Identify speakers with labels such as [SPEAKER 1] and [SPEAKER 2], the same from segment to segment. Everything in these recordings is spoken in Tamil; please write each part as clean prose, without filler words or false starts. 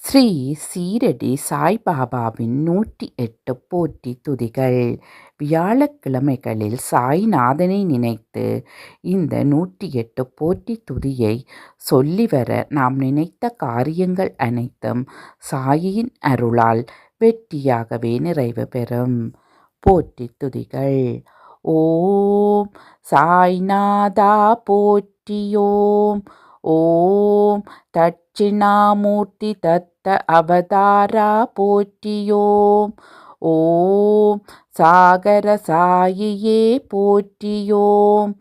[SPEAKER 1] ஸ்ரீ சீரடி சாய்பாபாவின் 108 போற்றி துதிகள். வியாழக்கிழமைகளில் சாய்நாதனை நினைத்து இந்த 108 போற்றி துதியை சொல்லிவர நாம் நினைத்த காரியங்கள் அனைத்தும் சாயின் அருளால் வெற்றியாகவே நிறைவு பெறும். போற்றி துதிகள். ஓம் சாய்நாதா போற்றியோம். ஓம் தட்சிணாமூர்த்தி தத்த அவதாரா போற்றியோம். ஓம் சாகர சாயியே போற்றியோம்.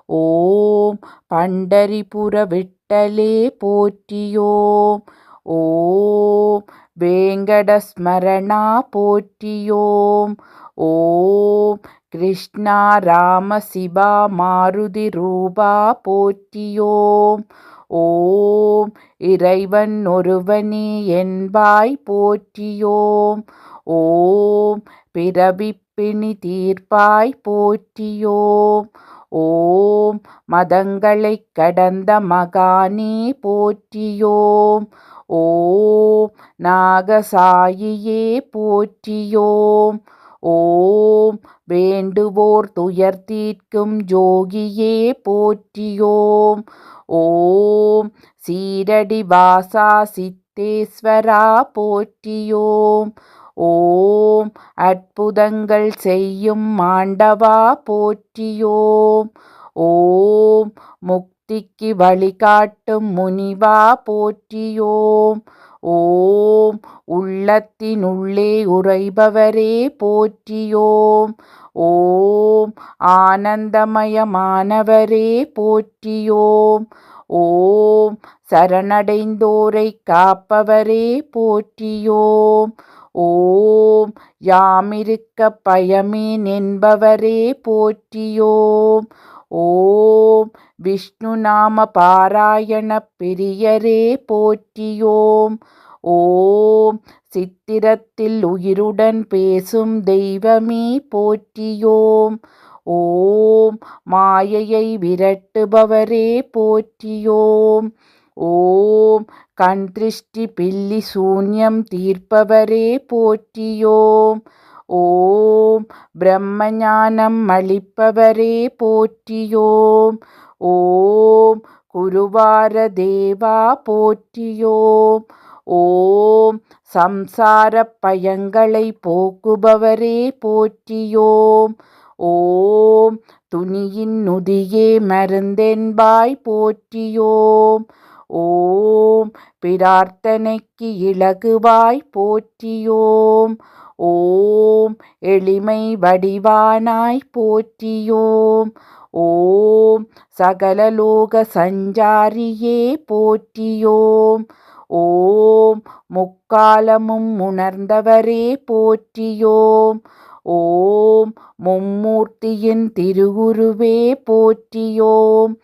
[SPEAKER 1] ஓம் பண்டரிபுர விட்டலே போற்றியோம். ஓம் வேங்கடஸ்மரணா போற்றியோம். ஓம் கிருஷ்ணா ராம சிவா மாருதி ரூபா போற்றியோம். ஓம் இறைவன் ஒருவனே என்பாய் போற்றியோம். ஓம் பிறவிப்பிணி தீர்ப்பாய் போற்றியோம். ஓம் மதங்களைக் கடந்த மகானே போற்றியோம். ஓம் நாகசாயியே போற்றியோம். ஓம் வேண்டுவோர் துயர் தீர்க்கும் ஜோகியே போற்றியோம். ஓம் சீரடி வாசா சித்தேஸ்வரா போற்றியோம். ஓம் அற்புதங்கள் செய்யும் ஆண்டவா போற்றியோம். ஓம் முக்திக்கு வழிகாட்டும் முனிவா போற்றியோம். ஓம் உள்ளத்தினுள்ளே உறைபவரே போற்றியோம். ஓம் ஆனந்தமயமானவரே போற்றியோம். ஓம் சரணடைந்தோரை காப்பவரே போற்றியோம். ஓம் யாமிருக்க பயமேன் என்பவரே போற்றியோம். ஓம் விஷ்ணு நாம பாராயண பிரியரே போற்றியோம். ஓம் சித்திரத்தில் உயிருடன் பேசும் தெய்வமே போற்றியோம். ஓம் மாயையை விரட்டுபவரே போற்றியோம். ஓம் கண் திருஷ்டி பில்லி சூன்யம் தீர்ப்பவரே போற்றியோம். ஓம் பிரம்மஞானம் அளிப்பவரே போற்றியோம். ஓம் குருவார தேவா போற்றியோம். ஓம் சம்சார பயங்களை போக்குபவரே போற்றியோம். ஓம் துணியின் நுதியே மருந்தென்பாய் போற்றியோம். ஓம் பிரார்த்தனைக்கு இலகுவாய் போற்றியோம். ஓம் எளிமை வடிவானாய் போற்றியோம். ஓம் சகலலோக சஞ்சாரியே போற்றியோம். ஓம் முக்காலமும் உணர்ந்தவரே போற்றியோம். ஓம் மும்மூர்த்தியின் திருவுருவே போற்றியோம்.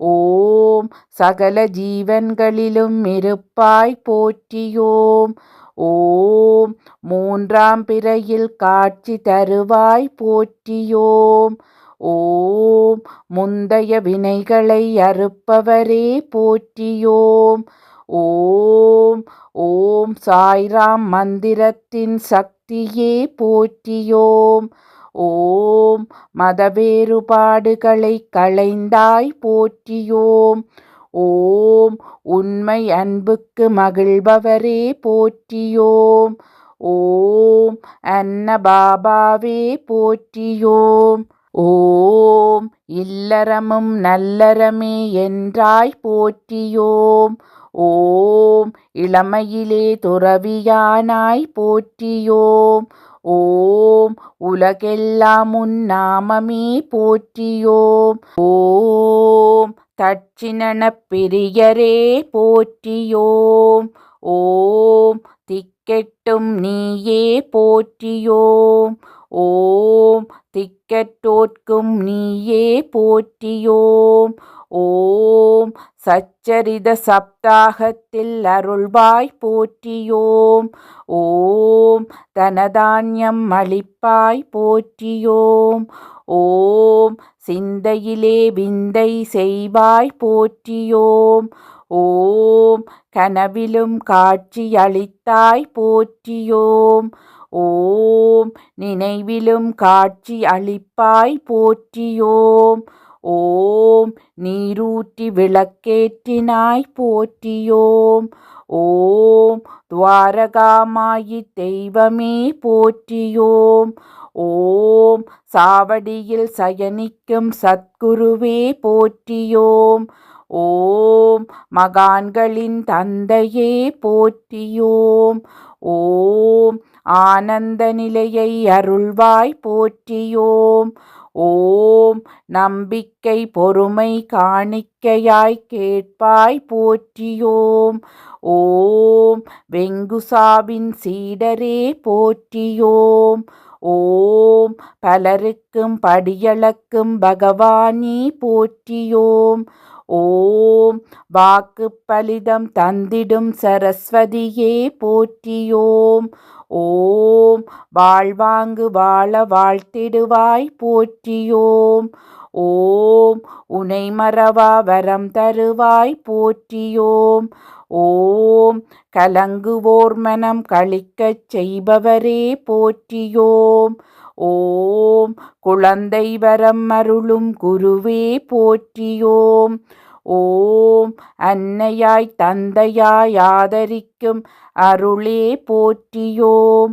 [SPEAKER 1] ஓம் சகல ஜீவன்களிலும் இருப்பாய் போற்றியோம். ஓம் மூன்றாம் பிறையில் காட்சி தருவாய் போற்றியோம். ஓம் முந்தைய வினைகளை அறுப்பவரே போற்றியோம். ஓம் ஓம் சாய்ராம் மந்திரத்தின் சக்தியே போற்றியோம். ஓம் மத வேறுபாடுகளை களைந்தாய் போற்றியோம். ஓம் உண்மை அன்புக்கு மகிழ்பவரே போற்றியோம். ஓம் அன்னபாபாவே போற்றியோம். ஓம் இல்லறமும் நல்லறமே என்றாய் போற்றியோம். ஓம் இளமையிலே துறவியானாய் போற்றியோம். ஓம் உலகெல்லாம் உன் நாமமே போற்றியோம். ஓம் தட்சிணன பிரியரே போற்றியோம். ஓம் திக்கெட்டும் நீயே போற்றியோம். ஓம் திக்கற்றோர்க்கும் நீயே போற்றியோம். ஓம் சச்சரித சப்தாகத்தில் அருள்வாய் போற்றியோம். ஓம் தனதான்யம் அளிப்பாய் போற்றியோம். ஓம் சிந்தையிலே விந்தை செய்வாய் போற்றியோம். ஓம் கனவிலும் காட்சி அளித்தாய் போற்றியோம். ஓம் நினைவிலும் காட்சி அளிப்பாய் போற்றியோம். ஓம் நீரூற்றி விளக்கேற்றினாய் போற்றியோம். ஓம் துவாரகாமாயி தெய்வமே போற்றியோம். ஓம் சாவடியில் சயனிக்கும் சத்குருவே போற்றியோம். ஓம் மகான்களின் தந்தையே போற்றியோம். ஓம் ஆனந்த நிலையை அருள்வாய் போற்றியோம். ஓம் நம்பிக்கை பொறுமை காணிக்கையாய் கேட்பாய் போற்றியோம். ஓம் வெங்குசாவின் சீடரே போற்றியோம். ஓம் பலருக்கும் படியளக்கும் பகவானே போற்றியோம். ஓம் வாக்கு பலிதம் தந்திடும் சரஸ்வதியே போற்றியோம். ஓம் வாழ்வாங்கு வாழ வாழ்த்திடுவாய் போற்றியோம். ஓம் உனை மறவா வரம் தருவாய் போற்றியோம். ஓம் கலங்குவோர் மனம் களிக்கச் செய்பவரே போற்றியோம். ஓம் குழந்தை வரம் அருளும் குருவே போற்றியோம். ஓம் அன்னையாய் தந்தையாய் ஆதரிக்கும் அருளே போற்றியோம்.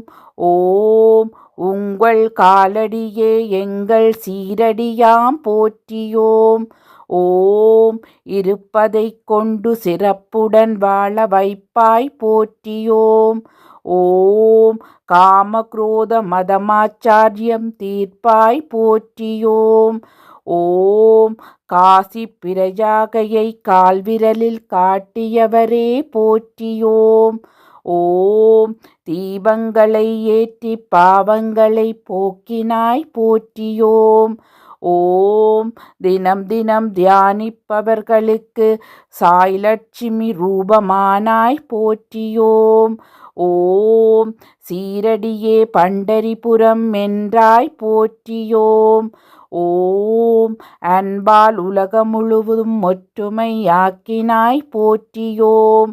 [SPEAKER 1] ஓம் உங்கள் காலடியே எங்கள் சீரடியாம் போற்றியோம். ஓம் இருப்பதைக் கொண்டு சிறப்புடன் வாழ வைப்பாய் போற்றியோம். ஓம் காமக்ரோத மதமாச்சாரியம் தீர்ப்பாய் போற்றியோம். ஓம் காசி பிரஜாகையை கால்விரலில் காட்டியவரே போற்றியோம். ஓம் தீபங்களை ஏற்றி பாவங்களை போக்கினாய் போற்றியோம். ஓம் தினம் தினம் தியானிப்பவர்களுக்கு சாய்லட்சுமி ரூபமானாய் போற்றியோம். ஓம் சீரடியே பண்டரிபுரம் என்றாய் போற்றியோம். ஓம் அன்பால் உலகம் முழுவதும் ஒற்றுமையாக்கினாய் போற்றியோம்.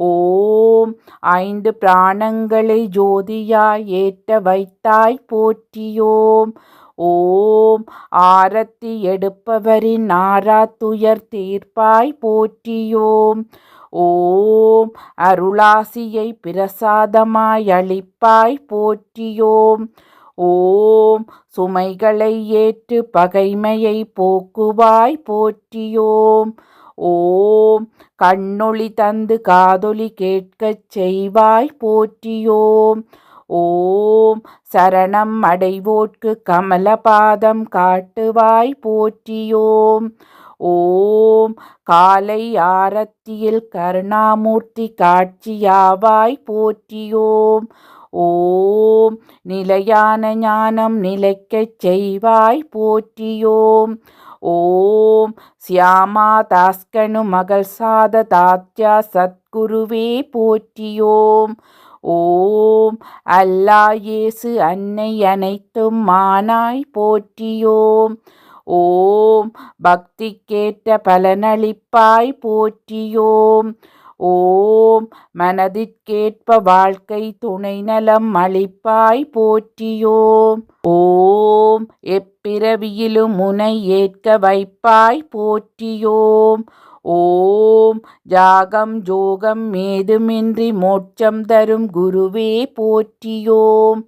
[SPEAKER 1] ஓம் 5 பிராணங்களை ஜோதியாய் ஏற்ற வைத்தாய் போற்றியோம். ஓம் ஆரத்தி எடுப்பவரின் ஆராத்துயர் தீர்ப்பாய் போற்றியோம். ஓம் அருளாசியை பிரசாதமாய் அளிப்பாய் போற்றியோம். ஓம் சுமைகளை ஏற்று பகைமையை போக்குவாய் போற்றியோம். ஓம் கண்ணொளி தந்து காதொலி கேட்கச் செய்வாய் போற்றியோம். ஓம் சரணம் அடைவோர்க்கு கமலபாதம் காட்டுவாய் போற்றியோம். ஓம் காலை ஆரத்தியில் கருணாமூர்த்தி காட்சியாவாய் போற்றியோம். ஓம் நிலையான ஞானம் நிலைக்கச் செய்வாய் போற்றியோம். ஓம் சியாமா தாஸ்கனு மகள் சாத தாத்யா சத்குருவே போற்றியோம். ஓம் அல்லா இயேசு அன்னை அனைத்தும் மானாய் போற்றியோம். ஓம் பக்திக்கேற்ற பலனளிப்பாய் போற்றியோம். ஓம் மனதிற்கேற்ப வாழ்க்கை துணை நலம் அளிப்பாய் போற்றியோம். ஓம் எப்பிறவியிலும் உனை ஏற்க வைப்பாய் போற்றியோம். ஓம் ஜாகம் ஜோகம் ஏதுமின்றி மோட்சம் தரும் குருவே போற்றியோம்.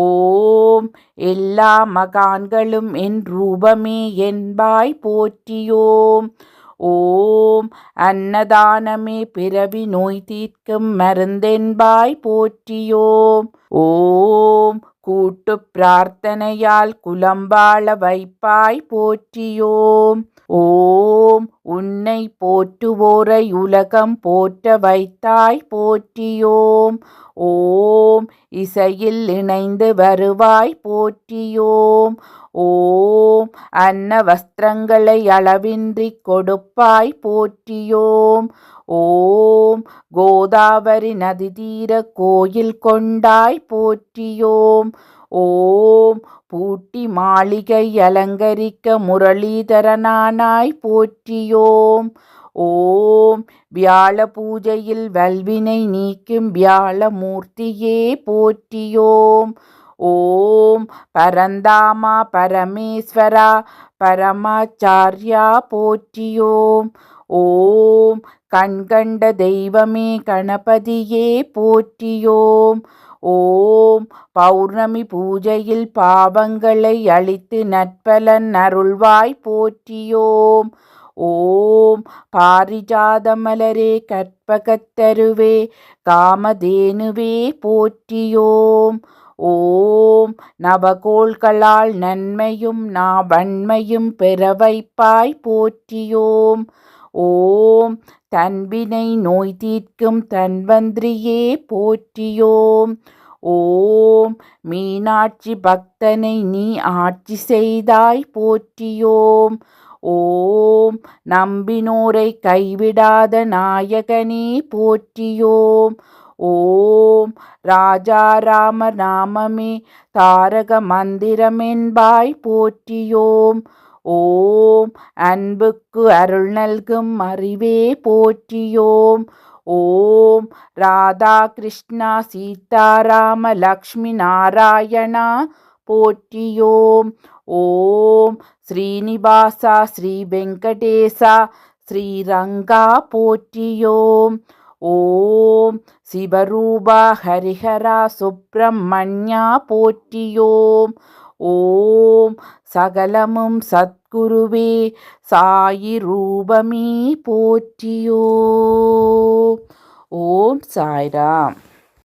[SPEAKER 1] ஓம் எல்லா மகான்களும் என் ரூபமே என்பாய் போற்றியோம். ஓம் அன்னதானமே பிறவி நோய் தீர்க்கும் மருந்தென்பாய் போற்றியோம். ஓம் கூட்டு பிரார்த்தனையால் குலம் வாழ வைப்பாய் போற்றியோம். ஓம் உன்னை போற்றுவோரை உலகம் போற்ற வைத்தாய் போற்றியோம். ஓம் இசையில் இணைந்து வருவாய் போற்றியோம். ஓம் அன்ன வஸ்திரங்களை அளவின்றி கொடுப்பாய் போற்றியோம். ஓம் கோதாவரி நதி தீர கோயில் கொண்டாய் போற்றியோம். ஓம் பூட்டி மாளிகை அலங்கரிக்க முரளிதரனானாய் போற்றியோம். ஓம் வியாழ பூஜையில் வல்வினை நீக்கும் வியாழமூர்த்தியே போற்றியோம். ஓம் பரந்தாமா பரமேஸ்வரா பரமாச்சார்யா போற்றியோம். ஓம் கண்கண்ட தெய்வமே கணபதியே போற்றியோம். ஓம் பௌர்ணமி பூஜையில் பாவங்களை அழித்து நற்பலன் அருள்வாய் போற்றியோம். ஓம் பாரிஜாத மலரே கற்பகத்தருவே காமதேனுவே போற்றியோம். ஓம் நவகோள்களால் நன்மையும் நாவன்மையும் பெற வைப்பாய் போற்றியோம். ஓம் தன்வினை நோய் தீர்க்கும் தன்வந்திரியே போற்றியோம். ஓம் மீனாட்சி பக்தனை நீ ஆட்சி செய்தாய் போற்றியோம். ஓம் நம்பினோரை கைவிடாத நாயகனே போற்றியோம். ஓம் ராஜாராம நாமமே தாரக மந்திரமென்பாய் போற்றியோம். ஓம் அன்புக்கு அருள் நல்கும் அறிவே போற்றியோம். ஓம் ராதா கிருஷ்ணா சீதாராம லக்ஷ்மி நாராயணா போற்றியோம். ஓம் ஸ்ரீனிவாசா ஸ்ரீ வெங்கடேசா ஸ்ரீரங்கா போற்றியோம். ஓம் சிவரூபா ஹரிஹரா சுப்பிரமணியா போற்றியோம். ஓம் சகலமும் சத்குருவே சாயி ரூபமே போற்றியோம். ஓம் சாய்ராம்.